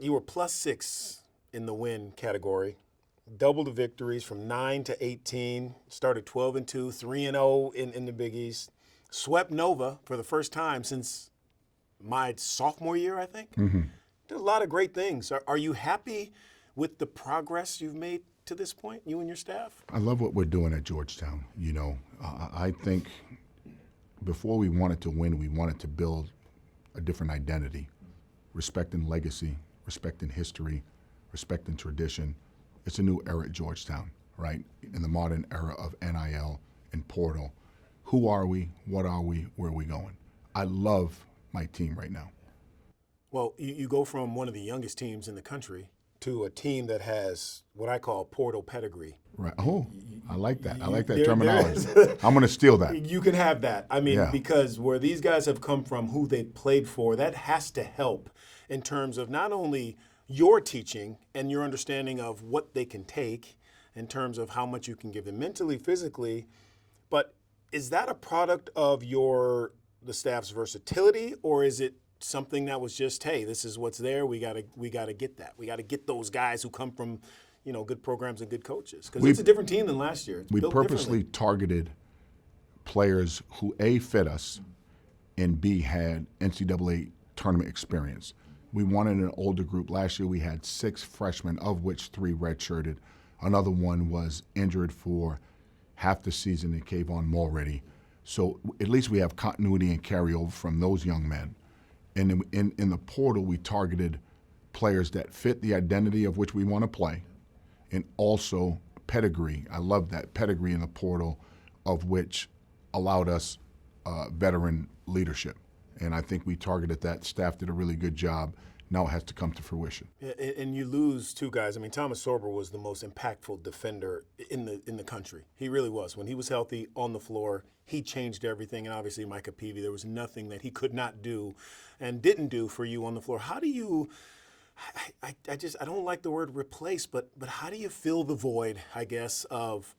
You were +6 in the win category. Double the victories from 9 to 18. Started 12-2, 3-0 in the Big East. Swept Nova for the first time since my sophomore year, I think. Mm-hmm. Did a lot of great things. Are you happy with the progress you've made to this point, you and your staff? I love what we're doing at Georgetown. You know, I think before we wanted to win, we wanted to build a different identity, respecting legacy, respecting history, respecting tradition. It's a new era at Georgetown, right? In the modern era of NIL and portal. Who are we? What are we? Where are we going? I love my team right now. Well, you go from one of the youngest teams in the country to a team that has what I call portal pedigree. Right. Oh, I like that. I like that terminology. I'm going to steal that. You can have that. I mean, Yeah. because where these guys have come from, who they played for, that has to help in terms of not only your teaching and your understanding of what they can take in terms of how much you can give them mentally, physically, but is that a product of the staff's versatility, or is it something that was just, hey, this is what's there, we gotta get that. We gotta get those guys who come from, good programs and good coaches. Because it's a different team than last year. It's We built purposely differently. targeted players who A, fit us, and B, had NCAA tournament experience. We wanted an older group. Last year we had 6 freshmen, of which 3 redshirted. Another one was injured for half the season in Kayvon Mulready. So at least we have continuity and carryover from those young men. And in the portal, we targeted players that fit the identity of which we want to play, and also pedigree. I love that pedigree in the portal, of which allowed us veteran leadership. And I think we targeted that. Staff did a really good job. Now it has to come to fruition. Yeah, and you lose 2 guys. I mean, Thomas Sorber was the most impactful defender in the country. He really was. When he was healthy on the floor, he changed everything. And obviously, Micah Peavy, there was nothing that he could not do and didn't do for you on the floor. How do you? I don't like the word replace, but how do you fill the void, I guess, of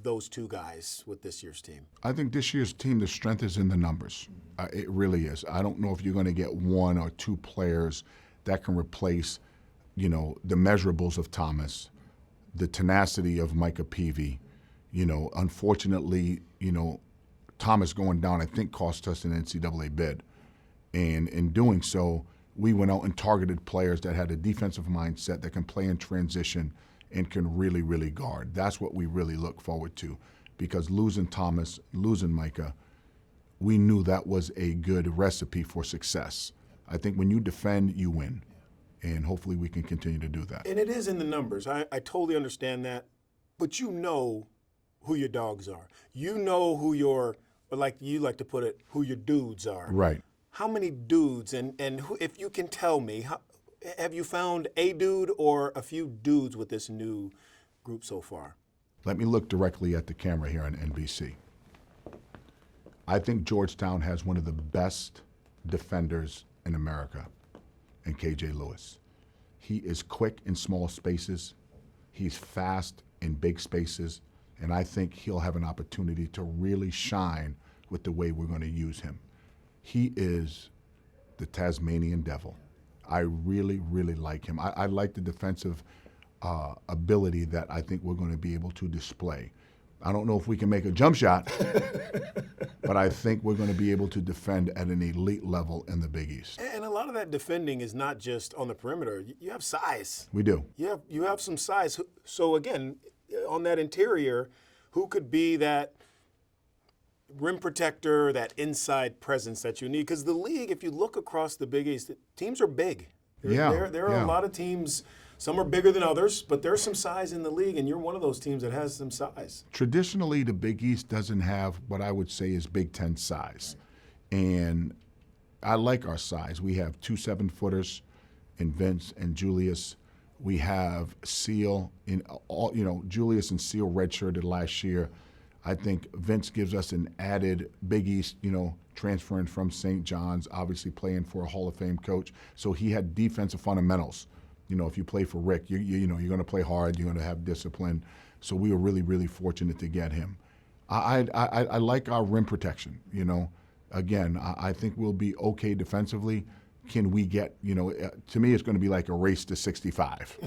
those 2 guys with this year's team? I think this year's team, the strength is in the numbers. It really is. I don't know if you're going to get 1 or 2 players that can replace, the measurables of Thomas, the tenacity of Micah Peavy. Unfortunately, Thomas going down, I think, cost us an NCAA bid. And in doing so, we went out and targeted players that had a defensive mindset, that can play in transition and can really, really guard. That's what we really look forward to, because losing Thomas, losing Micah, we knew that was a good recipe for success. I think when you defend, you win, and hopefully we can continue to do that. And it is in the numbers. I totally understand that, but you know who your dogs are. You know who like you like to put it, who your dudes are. Right. How many dudes, and who, if you can tell me, have you found a dude or a few dudes with this new group so far? Let me look directly at the camera here on NBC. I think Georgetown has one of the best defenders in America, in KJ Lewis. He is quick in small spaces. He's fast in big spaces. And I think he'll have an opportunity to really shine with the way we're going to use him. He is the Tasmanian devil. I really, really like him. I like the defensive ability that I think we're going to be able to display. I don't know if we can make a jump shot, but I think we're going to be able to defend at an elite level in the Big East. And a lot of that defending is not just on the perimeter. You have size. We do. You have some size. So again, on that interior, who could be that rim protector, that inside presence that you need? Because the league, if you look across the Big East, teams are big. There are a lot of teams. Some are bigger than others, but there's some size in the league, and you're one of those teams that has some size. Traditionally, the Big East doesn't have what I would say is Big Ten size. And I like our size. We have 2 7-footers in Vince and Julius. We have Seal in all, Julius and Seal redshirted last year. I think Vince gives us an added Big East, transferring from St. John's, obviously playing for a Hall of Fame coach. So he had defensive fundamentals. If you play for Rick, you're going to play hard, you're going to have discipline. So we were really, really fortunate to get him. I like our rim protection, Again, I think we'll be okay defensively, can we get, to me it's going to be like a race to 65.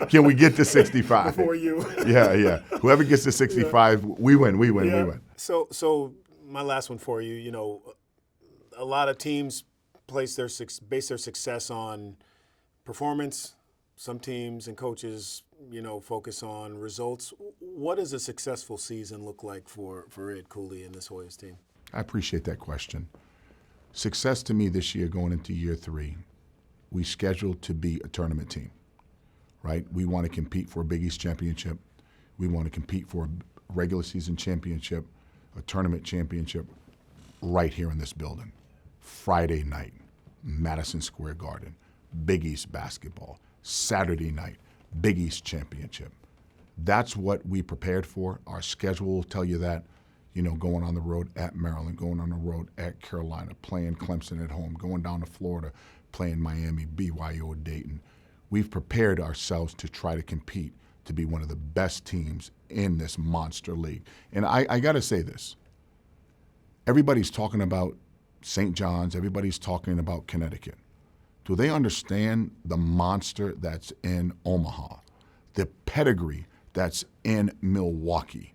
Can we get to 65? Before you. Yeah. Whoever gets to 65, we win. We win. So my last one for you, a lot of teams base their success on performance. Some teams and coaches, focus on results. What does a successful season look like for Ed Cooley and this Hoyas team? I appreciate that question. Success to me this year, going into year 3, we scheduled to be a tournament team, right? We want to compete for a Big East championship. We want to compete for a regular season championship, a tournament championship, right here in this building. Friday night, Madison Square Garden, Big East basketball. Saturday night, Big East championship. That's what we prepared for. Our schedule will tell you that. Going on the road at Maryland, going on the road at Carolina, playing Clemson at home, going down to Florida, playing Miami, BYU, or Dayton. We've prepared ourselves to try to compete to be one of the best teams in this monster league. And I got to say this. Everybody's talking about St. John's. Everybody's talking about Connecticut. Do they understand the monster that's in Omaha, the pedigree that's in Milwaukee?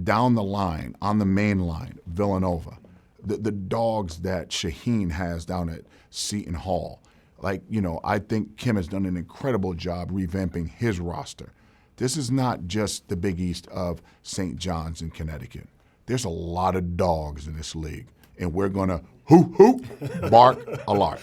Down the line, on the main line, Villanova, the dogs that Shaheen has down at Seton Hall. I think Kim has done an incredible job revamping his roster. This is not just the Big East of St. John's in Connecticut. There's a lot of dogs in this league, and we're going to hoop, bark, a lark.